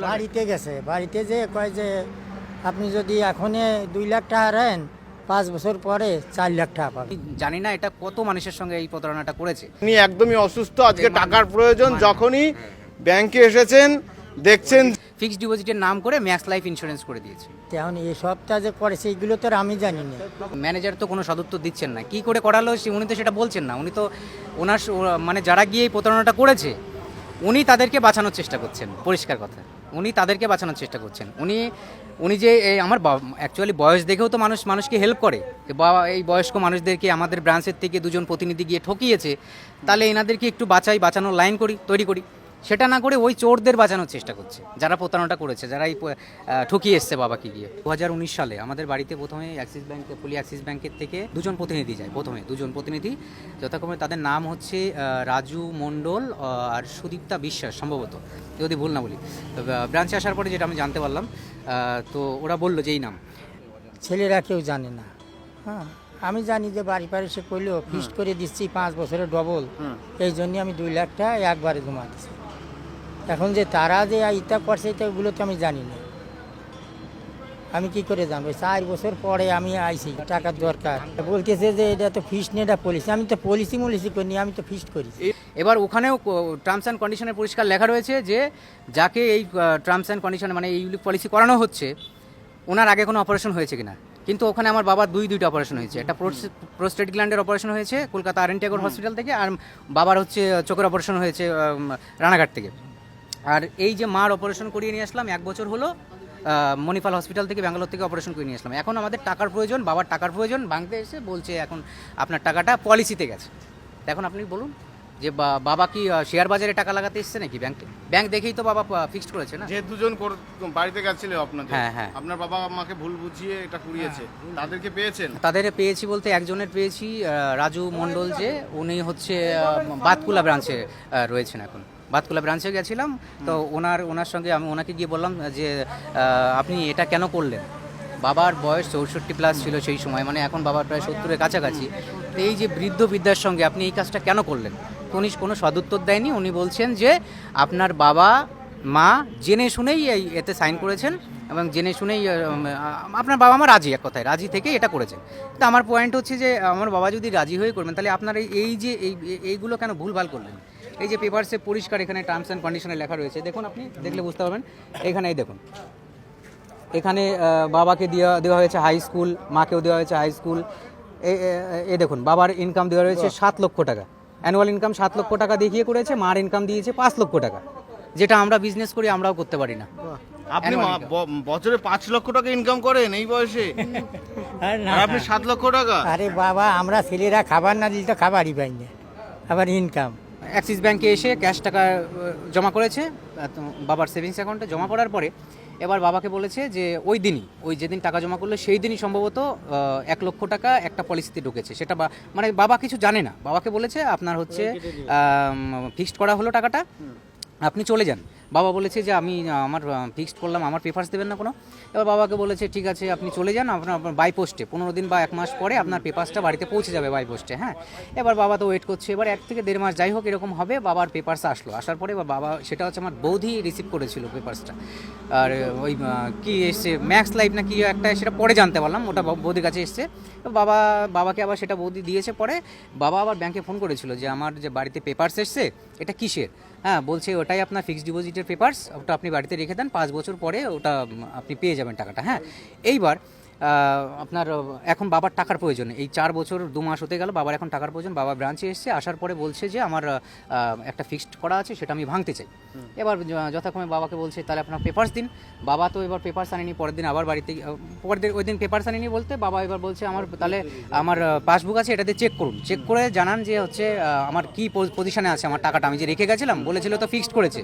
বাড়িতে গেছে, বাড়িতে যে কয় যে আপনি যদি এখনই 2 লাখ টাকা হারান 5 বছর পরে 4 লাখ টাকা পাবেন। জানি না এটা কত মানুষের সঙ্গে এই প্রতারণাটা করেছে। উনি একদমই অসুস্থ, আজকে টাকার প্রয়োজন, যখনই ব্যাংকে এসেছেন দেখছেন ফিক্সড ডিপোজিটের নাম করে ম্যাক্স লাইফ ইন্স্যুরেন্স করে দিয়েছে। এখন এই সবটা যে করেছে এইগুলো তো আর আমি জানি না। ম্যানেজার তো কোনো সদুত্তর দিচ্ছেন না, কি করে করালো উনি তো সেটা বলছেন না। উনি তো মানে যারা গিয়ে এই প্রতারণাটা করেছে উনি তাদেরকে বাঁচানোর চেষ্টা করছেন, পরিষ্কার কথা উনি তাদেরকে বাঁচানোর চেষ্টা করছেন। উনি যে আমার অ্যাকচুয়ালি বয়স দেখেও তো মানুষকে হেল্প করে, বা এই বয়স্ক মানুষদেরকে আমাদের ব্রাঞ্চের থেকে 2জন প্রতিনিধি গিয়ে ঠকিয়েছে, তাহলে এনাদেরকে একটু বাঁচানোর লাইন তৈরি করি। সেটা না করে ওই চোরদের বাঁচানোর চেষ্টা করছে, যারা প্রতারণাটা করেছে, যারা এই ঠকিয়ে এসছে বাবাকে গিয়ে। 2019 সালে আমাদের বাড়িতে প্রথমে অ্যাক্সিস ব্যাংকের থেকে 2জন প্রতিনিধি যায়। প্রথমে 2জন প্রতিনিধি, যথাক্রমে তাদের নাম হচ্ছে রাজু মণ্ডল আর সুদীপ্তা বিশ্বাস সম্ভবত, যদি ভুল না বলি। ব্রাঞ্চে আসার পরে যেটা আমি জানতে পারলাম, তো ওরা বললো যে এই নাম। ছেলেরা কেউ জানে না। হ্যাঁ, আমি জানি যে বাড়ি বাড়ি সে করলেও ফিক্সড করে দিচ্ছি 5 বছরের ডবল, এই জন্যে আমি 2 লাখ টাকা একবারে জমা দিচ্ছি। এখন যে তারা যে ইটা করছে এগুলো তো আমি জানি না, আমি কি করে জানবো? 4 বছর পরে আমি আইছি, টাকার দরকার, বলতেছে যে এটা তো ফিক্সড নেই, এটা পলিসি। আমি তো পলিসি করিনি, আমি তো ফিক্সড করি। এবার ওখানেও টার্মস অ্যান্ড কন্ডিশনে পরিষ্কার লেখা রয়েছে যে যাকে এই টার্মস অ্যান্ড কন্ডিশনে মানে এই পলিসি করানো হচ্ছে ওনার আগে কোনো অপারেশন হয়েছে কিনা। কিন্তু ওখানে আমার বাবার দুইটা অপারেশন হয়েছে। একটা প্রোস্টেট গ্ল্যান্ডের অপারেশন হয়েছে কলকাতা আর এন টেগোর হসপিটাল থেকে, আর বাবার হচ্ছে চোখের অপারেশন হয়েছে রানাঘাট থেকে। আর এই যে মার অপারেশন করিয়ে নিয়ে আসলাম 1 বছর হলো, মণিপাল হসপিটাল থেকে, ব্যাঙ্গালোর থেকে অপারেশন করে নিয়ে আসলাম। এখন আমাদের টাকার প্রয়োজন, বাবার টাকার প্রয়োজন। ভাঙতে এসে বলছে এখন আপনার টাকাটা পলিসিতে গেছে। এখন আপনি বলুন যে বাবা কি শেয়ার বাজারে টাকা লাগাতে এসছে নাকি ব্যাংকে? ব্যাংক দেখেই তো বাবা ফিক্সড করেছে না। যে 2জন বাড়িতে গেছিল আপনাদের, হ্যাঁ হ্যাঁ, আপনার বাবা মাকে ভুল বুঝিয়ে এটা করিয়েছে, তাদেরকে পেয়েছেন? তাদের পেয়েছি বলতে একজনের পেয়েছি, রাজু মণ্ডল, যে উনি হচ্ছে বাতকুলা ব্রাঞ্চে রয়েছেন এখন। বাতকুলা ব্রাঞ্চে গেছিলাম, তো ওনার সঙ্গে আমি ওনাকে গিয়ে বললাম যে আপনি এটা কেন করলেন? বাবার বয়স 64+ ছিল সেই সময়, মানে এখন বাবার প্রায় 70-এর কাছাকাছি। তো এই যে বৃদ্ধার সঙ্গে আপনি এই কাজটা কেন করলেন? তো উনি কোনো সদুত্তর দেয়নি। উনি বলছেন যে আপনার বাবা মা জেনে শুনেই এতে সাইন করেছেন, এবং জেনে শুনেই আপনার বাবা মা রাজি, এক কথায় রাজি থেকে এটা করেছেন। তো আমার পয়েন্ট হচ্ছে যে আমার বাবা যদি রাজি হয়ে করবেন, তাহলে আপনার এই যে এইগুলো কেন ভুলভাল করলেন? এই যে পেপারসে পরিষ্কার এখানে টার্মস অ্যান্ড কন্ডিশনে লেখা রয়েছে, দেখুন, আপনি দেখলে বুঝতে পারবেন। এখানে এই দেখুন, এখানে বাবাকে দেওয়া হয়েছে হাই স্কুল, মাকেও দেওয়া হয়েছে হাই স্কুল। এই দেখুন, বাবার ইনকাম দেওয়া রয়েছে 7 লক্ষ টাকা, অ্যানুয়াল ইনকাম 7 লক্ষ টাকা দেখিয়ে করেছে। মার ইনকাম দিয়েছে 5 লক্ষ টাকা, যেটা আমরা বিজনেস করি আমরাও করতে পারি না। আপনি বছরে 5 লক্ষ টাকা ইনকাম করেন এই বয়সে, আর আপনি 7 লক্ষ টাকা? আরে বাবা, আমরা ছেলেরা খাবার না দিলে তো খাবারই পাই না, আবার ইনকাম। অ্যাক্সিস ব্যাংকে এসে ক্যাশ টাকা জমা করেছে বাবার সেভিংস অ্যাকাউন্টে। জমা করার পরে এবার বাবাকে বলেছে যে ওই যেদিন টাকা জমা করলো সেই দিনই সম্ভবত 1 লক্ষ টাকা একটা পলিসিতে ঢুকেছে। সেটা মানে বাবা কিছু জানে না। বাবাকে বলেছে আপনার হচ্ছে ফিক্সড করা হলো টাকাটা, আপনি চলে যান। বাবা বলেছে যে আমি আমার ফিক্সড করলাম, আমার পেপারস দেবেন না কোনো। এবার বাবাকে বলেছে ঠিক আছে আপনি চলে যান, আপনার বাই পোস্টে 15 দিন বা 1 মাস পরে আপনার পেপারসটা বাড়িতে পৌঁছে যাবে বাই পোস্টে। হ্যাঁ, এবার বাবা তো ওয়েট করছে। এবার 1 থেকে 1.5 মাস যাই হোক এরকম হবে, বাবার পেপারস আসলো। আসার পরে বাবা, সেটা হচ্ছে আমার বৌদি রিসিভ করেছিল পেপারসটা। আর ওই কি এসছে ম্যাক্স লাইফ না কি একটা, সেটা পরে জানতে পারলাম, ওটা বৌদির কাছে এসছে। বাবাকে আবার সেটা বৌদি দিয়েছে। পরে বাবা আবার ব্যাংকে ফোন করেছিল যে আমার যে বাড়িতে পেপারস এসছে এটা কিসের? হ্যাঁ, বলছে ওটাই আপনার ফিক্সড ডিপোজিটের পেপারস, ওটা আপনি বাড়িতে রেখে দেন, 5 বছর পরে ওটা আপনি পেয়ে যাবেন টাকাটা। হ্যাঁ, এইবার আপনার এখন বাবার টাকার প্রয়োজন। এই 4 বছর 2 মাস হতে গেল, বাবার এখন টাকার প্রয়োজন। বাবা ব্রাঞ্চে এসছে, আসার পরে বলছে যে আমার একটা ফিক্সড করা আছে, সেটা আমি ভাঙতে চাই। এবার যথাক্রমে বাবাকে বলছে তাহলে আপনার পেপারস দিন। বাবা তো এবার পেপারস আনেনি। পরের দিন আবার বাড়িতে, ওই দিন পেপারস আনেনি বলতে বাবা এবার বলছে তাহলে আমার পাসবুক আছে, এটাতে চেক করুন। চেক করে জানান যে হচ্ছে আমার কি পজিশনে আছে আমার টাকাটা, আমি যে রেখে গেছিলাম, বলেছিল তো ফিক্সড করেছে।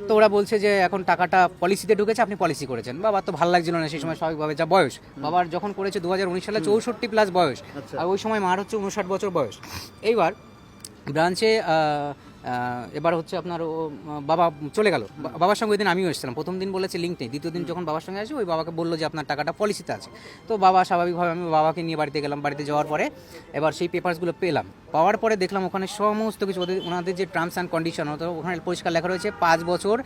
তো ওরা বলছে যে এখন টাকাটা পলিসিতে ঢুকেছে, আপনি পলিসি করেছেন। বাবার তো ভালো লাগছিল না সেই সময়, স্বাভাবিকভাবে যা বয়স বাবার যখন করেছে 2019 সালে 64+ বয়স, আর ওই সময় মার হচ্ছে 59 বছর বয়স। এইবার ব্রাঞ্চে এবার হচ্ছে আপনার ও বাবা চলে গেল, বাবার সঙ্গে ওই দিন আমিও এসেছিলাম। প্রথম দিন বলেছে লিঙ্ক নেই, দ্বিতীয় দিন যখন বাবার সঙ্গে আসি ওই বাবাকে বললো যে আপনার টাকাটা পলিসিতে আছে। তো বাবা স্বাভাবিকভাবে, আমি বাবাকে নিয়ে বাড়িতে গেলাম। বাড়িতে যাওয়ার পরে এবার সেই পেপারসগুলো পেলাম, পাওয়ার পরে দেখলাম ওখানে সমস্ত কিছু ওনাদের যে টার্মস অ্যান্ড কন্ডিশন হতো ওখানে পরিষ্কার লেখা রয়েছে 5 বছর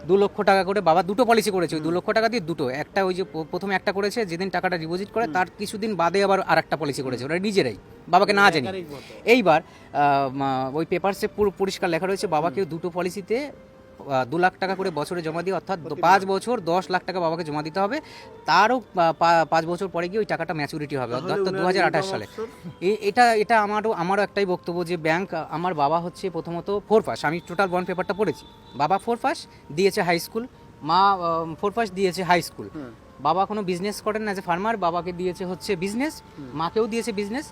2 লক্ষ টাকা করে। বাবা দুটো পলিসি করেছে, ওই 2 লক্ষ টাকা দিয়ে দুটো, একটা ওই যে প্রথমে একটা করেছে যেদিন টাকাটা ডিপোজিট করে তার কিছুদিন বাদে আবার আরেকটা পলিসি করেছে, ওরা নিজেরাই, বাবাকে না জানি। এইবার ওই পেপারসে পুরো পরিষ্কার লেখা রয়েছে বাবাকে দুটো পলিসিতে 2 লাখ টাকা করে বছরে জমা দিয়ে, অর্থাৎ 5 বছর 10 লাখ টাকা বাবাকে জমা দিতে হবে। তারও 5 বছর পরে গিয়ে ওই টাকাটা ম্যাচুরিটি হবে, অর্থাৎ 2028 সালে। এটা আমারও একটাই বক্তব্য যে ব্যাংক, আমার বাবা হচ্ছে প্রথমত 4 পাস, আমি টোটাল বন্ড পেপারটা পড়েছি। বাবা 4 পাস দিয়েছে হাই স্কুল, মা 4 পাস দিয়েছে হাই স্কুল। বাবা কোনো বিজনেস করেন অ্যাজ এ ফার্মার, বাবাকে দিয়েছে হচ্ছে বিজনেস, মাকেও দিয়েছে বিজনেস।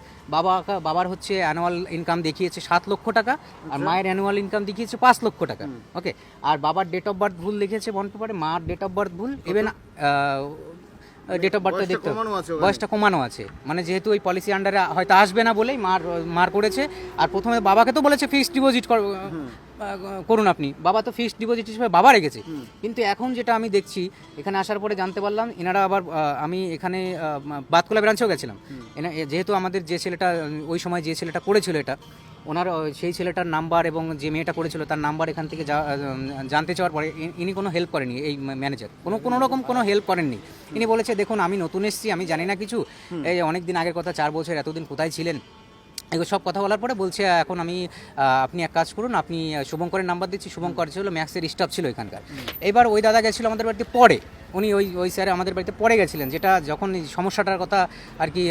বাবার হচ্ছে অ্যানুয়াল ইনকাম দেখিয়েছে 7 লক্ষ টাকা, আর মায়ের অ্যানুয়াল ইনকাম দেখিয়েছে 5 লক্ষ টাকা। ওকে, আর বাবার ডেট অফ বার্থ ভুল লিখেছে বন্ড পেপারে, মার ডেট অফ বার্থ ভুল, ইভেন ডেট অফ বার্থটা দেখতে বয়সটা কমানো আছে, মানে যেহেতু ওই পলিসি আন্ডারে হয়তো আসবে না বলেই মার করেছে। আর প্রথমে বাবাকে তো বলেছে ফিক্সড ডিপোজিট করুন আপনি, বাবা তো ফিক্সড ডিপোজিট হিসেবে বাবা রেখেছে। কিন্তু এখন যেটা আমি দেখছি, এখানে আসার পরে জানতে পারলাম এনারা আবার, আমি এখানে বাতকুলা ব্রাঞ্চেও গেছিলাম, যেহেতু আমাদের যে ছেলেটা ওই সময় যে ছেলেটা করেছিল এটা, ওনার সেই ছেলেটার নাম্বার এবং যে মেয়েটা করেছিল তার নাম্বার এখান থেকে জানতে চাওয়ার পরে ইনি কোনো হেল্প করেনি, এই ম্যানেজার কোনো রকম কোনো হেল্প করেননি। ইনি বলেছে দেখুন আমি নতুন এসেছি, আমি জানি না কিছু, এই অনেক দিন আগের কথা, 4 বছর, এতদিন কোথায় ছিলেন, এগুলো সব কথা বলার পরে বলছে এখন আপনি এক কাজ করুন, আপনি শুভঙ্করের নাম্বার দিচ্ছি। শুভঙ্কর ছিল ম্যাক্সের স্টাফ ছিল এখানকার। এবার ওই দাদা গেছিলো আমাদের বাড়িতে পরে, উনি ওই স্যার আমাদের বাড়িতে পরে গেছিলেন, যেটা যখন এই সমস্যাটার কথা আর কি,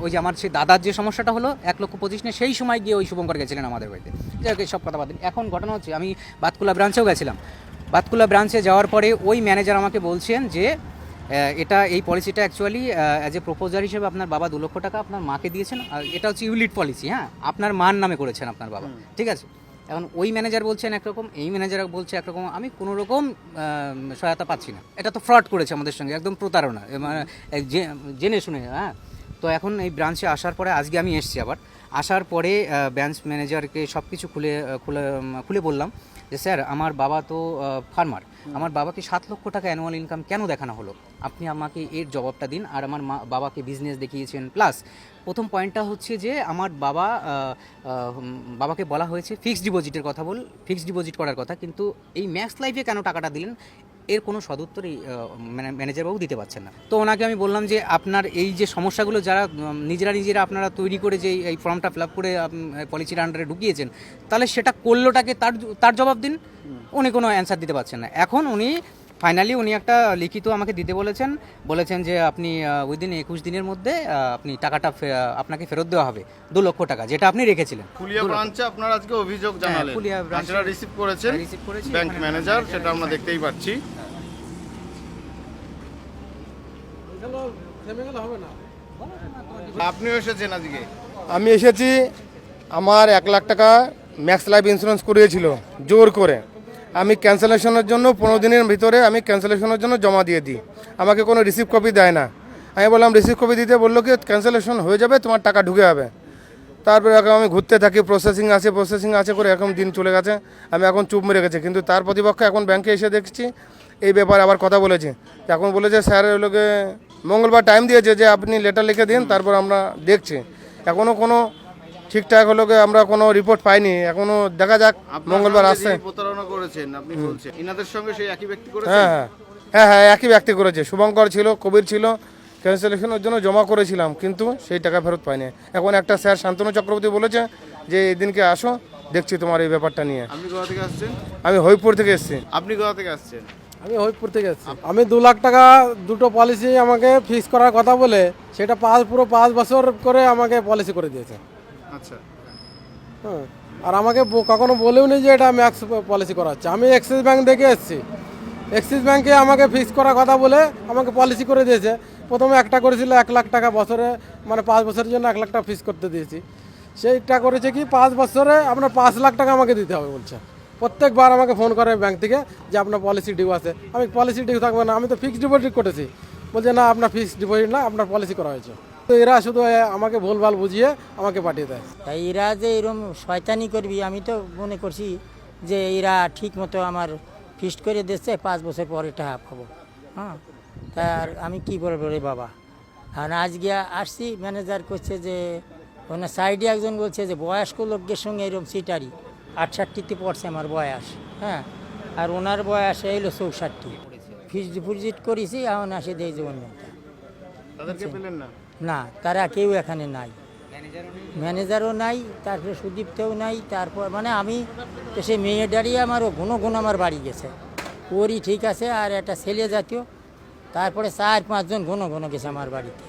ওই যে আমার সেই দাদার যে সমস্যাটা হলো 1,25,000 নিয়ে, সেই সময় গিয়ে ওই শুভঙ্কর গেছিলেন আমাদের বাড়িতে। যাই হোক, সব কথা বাদ দিন। এখন ঘটনা হচ্ছে আমি বাতকুলা ব্রাঞ্চেও গেছিলাম। বাতকুলা ব্রাঞ্চে যাওয়ার পরে ওই ম্যানেজার আমাকে বলছেন যে এই পলিসিটা অ্যাকচুয়ালি অ্যাজ এ প্রপোজার হিসেবে আপনার বাবা 2 লক্ষ টাকা আপনার মাকে দিয়েছেন, আর এটা হচ্ছে ইউলিট পলিসি, হ্যাঁ, আপনার মার নামে করেছেন আপনার বাবা, ঠিক আছে। এখন ওই ম্যানেজার বলছেন একরকম, এই ম্যানেজার বলছে একরকম, আমি কোনো রকম সহায়তা পাচ্ছি না। এটা তো ফ্রড করেছে আমাদের সঙ্গে, একদম প্রতারণা, মানে জেনে শুনে। হ্যাঁ, তো এখন এই ব্রাঞ্চে আসার পরে, আজকে আমি এসেছি আবার, আসার পরে ব্রাঞ্চ ম্যানেজারকে সব কিছু খুলে বললাম যে স্যার আমার বাবা তো ফার্মার, আমার বাবাকে 7 লক্ষ টাকা অ্যানুয়াল ইনকাম কেন দেখানো হলো, আপনি আমাকে এর জবাবটা দিন। আর আমার বাবাকে বিজনেস দেখিয়েছেন, প্লাস প্রথম পয়েন্টটা হচ্ছে যে আমার বাবাকে বলা হয়েছে ফিক্সড ডিপোজিটের কথা, ফিক্সড ডিপোজিট করার কথা, কিন্তু এই ম্যাক্স লাইফে কেন টাকাটা দিলেন, এর কোনো সদুত্তর এই ম্যানেজারবাবু দিতে পারছেন না। তো ওনাকে আমি বললাম যে আপনার এই যে সমস্যাগুলো যারা নিজেরা আপনারা তৈরি করে যে এই ফর্মটা ফিল আপ করে পলিসির আন্ডারে ঢুকিয়েছেন, তাহলে সেটা করলোটাকে তার জবাব দিন। উনি কোনো অ্যান্সার দিতে পারছেন না। এখন উনি ফাইনালি একটা লিখিত আমাকে দিতে বলেছেন যে আপনি উইদিন 21 দিনের মধ্যে আপনি টাকাটা আপনাকে ফেরত দেওয়া হবে, 2 লক্ষ টাকা, যেটা আপনি রেখেছিলেন। ফুলিয়া ব্রাঞ্চে আপনারা আজকে অভিযোগ জানালেন, ফুলিয়া ব্রাঞ্চে আপনারা রিসিভ করেছি ব্যাংক ম্যানেজার, সেটা আমরা দেখতেই পাচ্ছি। আপনিও এসেছেন আজকে? আমি এসেছি, আমার 1 লাখ টাকা ম্যাক্স লাইফ ইন্স্যুরেন্স করিয়েছিল জোর করে। আমি ক্যান্সেলেশনের জন্য 15 দিনের ভিতরে আমি ক্যান্সেলেশনের জন্য জমা দিয়ে দিই, আমাকে কোনো রিসিভ কপি দেয় না। আমি বললাম রিসিভ কপি দিতে, বললো কি ক্যান্সেলেশন হয়ে যাবে, তোমার টাকা ঢুকে যাবে। তারপরে এখন আমি ঘুরতে থাকি, প্রসেসিং আছে করে এখন দিন চলে গেছে। আমি এখন চুপ মেরে গেছি, কিন্তু তার প্রতিপক্ষে এখন ব্যাংকে এসে দেখছি এই ব্যাপারে আবার কথা বলেছি। এখন বলেছে স্যার ওগুলোকে মঙ্গলবার টাইম দিয়েছে যে আপনি লেটার লিখে দিন, তারপর আমরা দেখছি। এখনও কোনো ঠিকঠাক হলো আমরা কোনো রিপোর্ট পাইনি, এখনো দেখা যাক মঙ্গলবার আসছে। প্রতারণা করেছেন আপনি বলছেন, ইনাদের সঙ্গে সেই একই ব্যক্তি করেছেন? হ্যাঁ একই ব্যক্তি করেছে, শুভঙ্কর ছিল, কবির ছিল। ক্যান্সেলেশনের জন্য জমা করেছিলাম, কিন্তু সেই টাকা ফেরত পাইনি। এখন একটা স্যার শান্তনু চক্রবর্তী বলেছে যে এই দিনকে আসো, দেখছি তোমার এই ব্যাপারটা নিয়ে। আপনি কোথা থেকে আসছেন? আমি হরিপুর থেকে এসেছি। আপনি কোথা থেকে আসছেন? আমি হরিপুর থেকে এসেছি। আমি 2 লাখ টাকা দুটো পলিসি আমাকে ফিক্স করার কথা বলে সেটা পুরো 5 বছর করে আমাকে পলিসি করে দিয়েছে। আচ্ছা, হ্যাঁ, আর আমাকে কখনো বলেও নেই যে এটা ম্যাক্স পলিসি করা হচ্ছে। আমি অ্যাক্সিস ব্যাংক থেকে এসেছি, অ্যাক্সিস ব্যাংকে আমাকে ফিক্স করার কথা বলে আমাকে পলিসি করে দিয়েছে। প্রথমে একটা করেছিল 1 লাখ টাকা বছরে, মানে 5 বছরের জন্য 1 লাখ টাকা ফিক্স করতে দিয়েছি। সেইটা করেছে কি 5 বছরে আপনার 5 লাখ টাকা আমাকে দিতে হবে বলছে। প্রত্যেকবার আমাকে ফোন করে ব্যাংক থেকে যে আপনার পলিসি ডিউ আছে। আমি পলিসি ডিউ থাকবে না, আমি তো ফিক্সড ডিপোজিট করেছি। বলছে না, আপনার ফিক্সড ডিপোজিট না, আপনার পলিসি করা হয়েছে। তো এরা শুধু আমাকে ভুলভাল বুঝিয়ে আমাকে পাঠিয়ে দেয়। তাই এরা যে এরকম শয়তানি করবি, আমি তো মনে করছি যে এরা ঠিক মতো আমার ফিক্সড করে দিচ্ছে 5 বছর পরে টাকা পাবো। হ্যাঁ, তার আমি কি বলবো রে বাবা। আর আজকে আসছি, ম্যানেজার করছে যে ওনার সাইডে একজন বলছে যে বয়স্ক লোকের সঙ্গে এরকম সিটারি 68তে পড়ছে আমার বয়স। হ্যাঁ, আর ওনার বয়স হলো 64। ফিক্সড ডিপোজিট করেছি, এখন আসে দেয় যে অন্যটা। তাদেরকে পেলেন না? না, তারা কেউ এখানে নাই, ম্যানেজারও নাই, তারপরে সুদীপ্তও নাই। তারপর মানে আমি তো সেই মেয়েটারই আমারও ঘন আমার বাড়ি গেছে, ওরই ঠিক আছে, আর একটা ছেলে জাতীয়, তারপরে 4-5 জন ঘন গেছে আমার বাড়িতে।